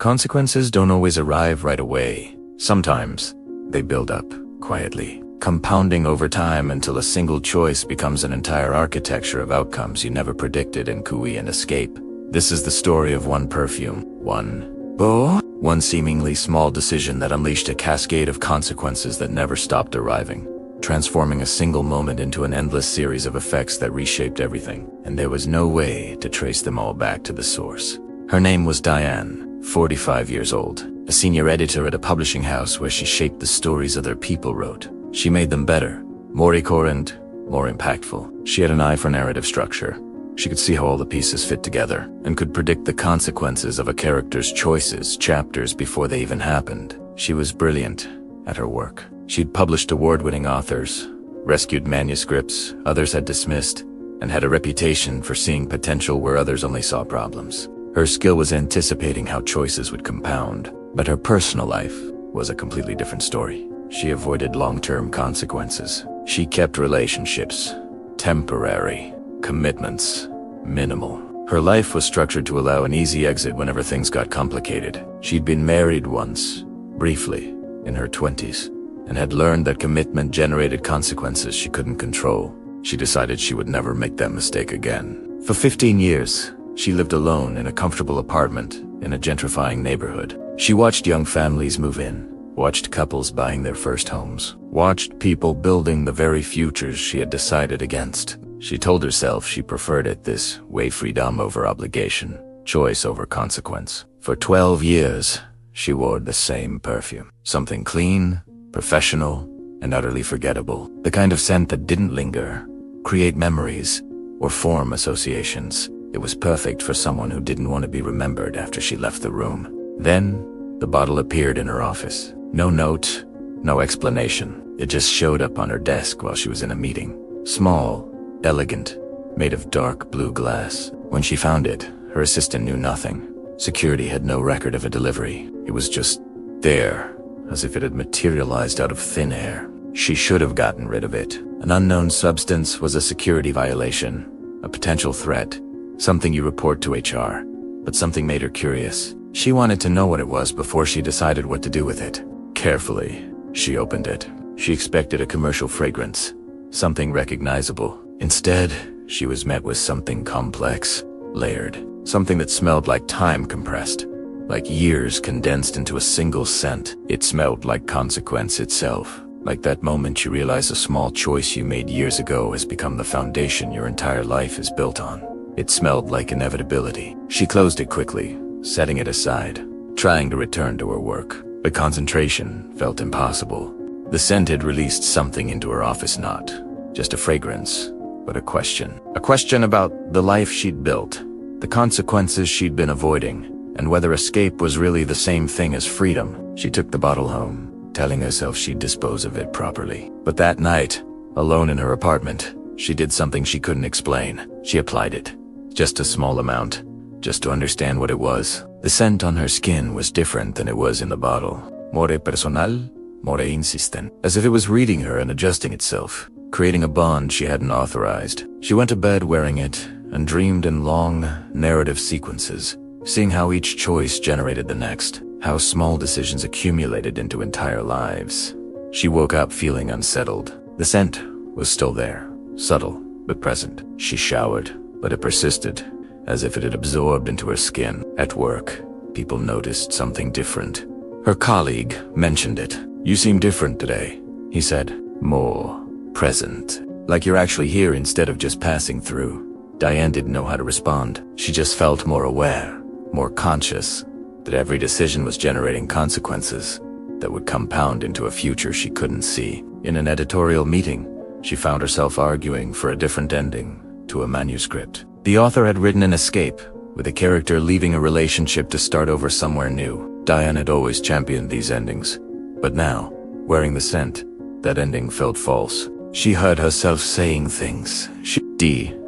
Consequences don't always arrive right away. Sometimes they build up quietly, compounding over time until a single choice becomes an entire architecture of outcomes you never predicted in Kui and Escape. This is the story of one perfume, one seemingly small decision that unleashed a cascade of consequences that never stopped arriving, transforming a single moment into an endless series of effects that reshaped everything, and there was no way to trace them all back to the source. Her name was Diane, 45 years old, a senior editor at a publishing house where she shaped the stories other people wrote. She made them better, more recurrent, more impactful. She had an eye for narrative structure. She could see how all the pieces fit together, and could predict the consequences of a character's choices chapters before they even happened. She was brilliant at her work. She'd published award-winning authors, rescued manuscripts others had dismissed, and had a reputation for seeing potential where others only saw problems. Her skill was anticipating how choices would compound, but her personal life was a completely different story. She avoided long-term consequences. She kept relationships temporary, commitments minimal. Her life was structured to allow an easy exit whenever things got complicated. She'd been married once, briefly, in her 20s, and had learned that commitment generated consequences she couldn't control. She decided she would never make that mistake again. For 15 years, she lived alone in a comfortable apartment in a gentrifying neighborhood. She watched young families move in, watched couples buying their first homes, watched people building the very futures she had decided against. She told herself she preferred it this way: freedom over obligation, choice over consequence. For 12 years, she wore the same perfume. Something clean, professional, and utterly forgettable. The kind of scent that didn't linger, create memories, or form associations. It was perfect for someone who didn't want to be remembered after she left the room. Then, the bottle appeared in her office. No note, no explanation. It just showed up on her desk while she was in a meeting. Small, elegant, made of dark blue glass. When she found it, her assistant knew nothing. Security had no record of a delivery. It was just there, as if it had materialized out of thin air. She should have gotten rid of it. An unknown substance was a security violation, a potential threat, something you report to HR. But something made her curious. She wanted to know what it was before she decided what to do with it. Carefully, she opened it. She expected a commercial fragrance, something recognizable. Instead, she was met with something complex, layered, something that smelled like time compressed, like years condensed into a single scent. It smelled like consequence itself, like that moment you realize a small choice you made years ago has become the foundation your entire life is built on. It smelled like inevitability. She closed it quickly, setting it aside, trying to return to her work, but concentration felt impossible. The scent had released something into her office, not just a fragrance, but a question. A question about the life she'd built, the consequences she'd been avoiding, and whether escape was really the same thing as freedom. She took the bottle home, telling herself she'd dispose of it properly. But that night, alone in her apartment, she did something she couldn't explain. She applied it. Just a small amount, just to understand what it was. The scent on her skin was different than it was in the bottle. More personal, more insistent. As if it was reading her and adjusting itself, creating a bond she hadn't authorized. She went to bed wearing it and dreamed in long, narrative sequences, seeing how each choice generated the next, how small decisions accumulated into entire lives. She woke up feeling unsettled. The scent was still there, subtle but present. She showered, but it persisted, as if it had absorbed into her skin. At work, people noticed something different. Her colleague mentioned it. "You seem different today," he said. "More present. Like you're actually here instead of just passing through." Diane didn't know how to respond. She just felt more aware, more conscious, that every decision was generating consequences that would compound into a future she couldn't see. In an editorial meeting, she found herself arguing for a different ending to a manuscript. The author had written an escape, with a character leaving a relationship to start over somewhere new. Diane had always championed these endings, but now, wearing the scent, that ending felt false. She heard herself saying things she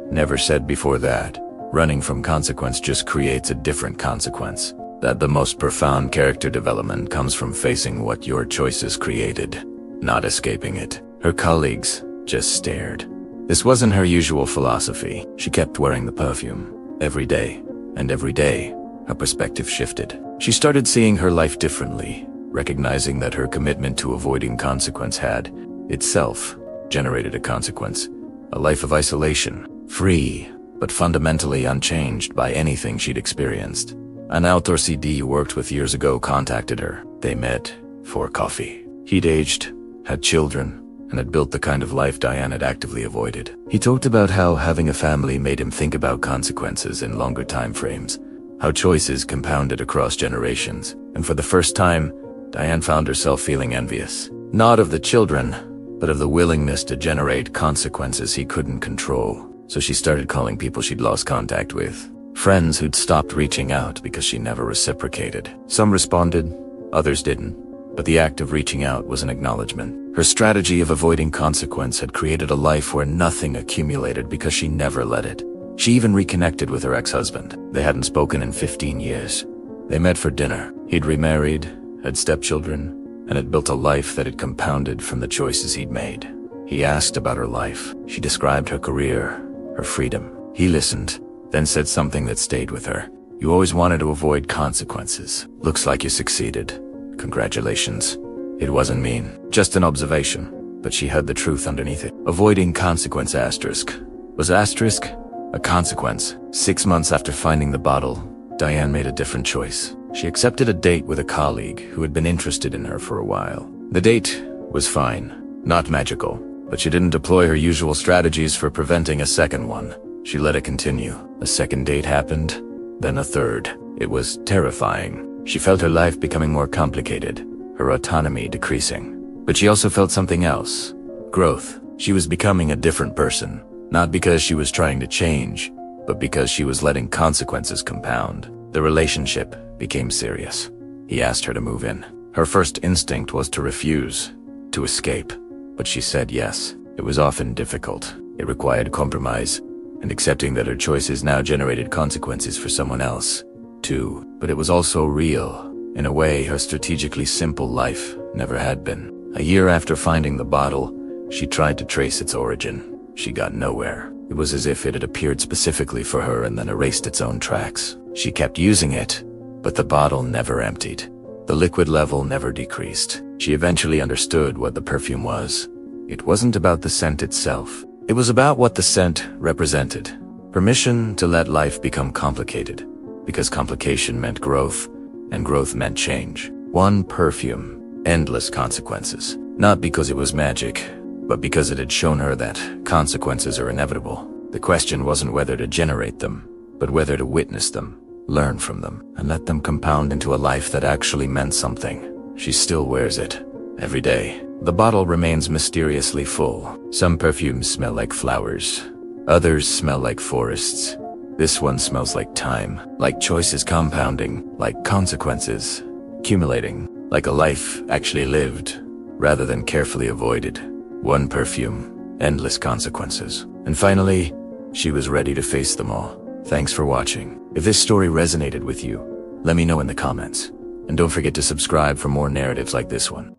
never said before that. Running from consequence just creates a different consequence. That the most profound character development comes from facing what your choices created, not escaping it. Her colleagues just stared. This wasn't her usual philosophy. She kept wearing the perfume, every day, and every day, her perspective shifted. She started seeing her life differently, recognizing that her commitment to avoiding consequence had, itself, generated a consequence. A life of isolation, free, but fundamentally unchanged by anything she'd experienced. An outdoor CD worked with years ago contacted her. They met for coffee. He'd aged, had children, and had built the kind of life Diane had actively avoided. He talked about how having a family made him think about consequences in longer time frames, how choices compounded across generations, and for the first time, Diane found herself feeling envious. Not of the children, but of the willingness to generate consequences he couldn't control. So she started calling people she'd lost contact with. Friends who'd stopped reaching out because she never reciprocated. Some responded, others didn't. But the act of reaching out was an acknowledgement. Her strategy of avoiding consequence had created a life where nothing accumulated because she never let it. She even reconnected with her ex-husband. They hadn't spoken in 15 years. They met for dinner. He'd remarried, had stepchildren, and had built a life that had compounded from the choices he'd made. He asked about her life. She described her career, her freedom. He listened, then said something that stayed with her. You always wanted to avoid consequences. Looks like you succeeded. Congratulations. It wasn't mean, just an observation, but she had the truth underneath it. Avoiding consequence asterisk. Was asterisk a consequence? 6 months after finding the bottle, Diane made a different choice. She accepted a date with a colleague who had been interested in her for a while. The date was fine, not magical, but she didn't deploy her usual strategies for preventing a second one. She let it continue. A second date happened, then a third. It was terrifying. She felt her life becoming more complicated, her autonomy decreasing. But she also felt something else. Growth. She was becoming a different person, not because she was trying to change, but because she was letting consequences compound. The relationship became serious. He asked her to move in. Her first instinct was to refuse, to escape, but she said yes. It was often difficult. It required compromise, and accepting that her choices now generated consequences for someone else, too. But it was also real. In a way, her strategically simple life never had been. A year after finding the bottle, she tried to trace its origin. She got nowhere. It was as if it had appeared specifically for her and then erased its own tracks. She kept using it, but the bottle never emptied. The liquid level never decreased. She eventually understood what the perfume was. It wasn't about the scent itself. It was about what the scent represented. Permission to let life become complicated, because complication meant growth, and growth meant change. One perfume, endless consequences. Not because it was magic, but because it had shown her that consequences are inevitable. The question wasn't whether to generate them, but whether to witness them, learn from them, and let them compound into a life that actually meant something. She still wears it, every day. The bottle remains mysteriously full. Some perfumes smell like flowers. Others smell like forests. This one smells like time, like choices compounding, like consequences accumulating, like a life actually lived, rather than carefully avoided. One perfume, endless consequences. And finally, she was ready to face them all. Thanks for watching. If this story resonated with you, let me know in the comments. And don't forget to subscribe for more narratives like this one.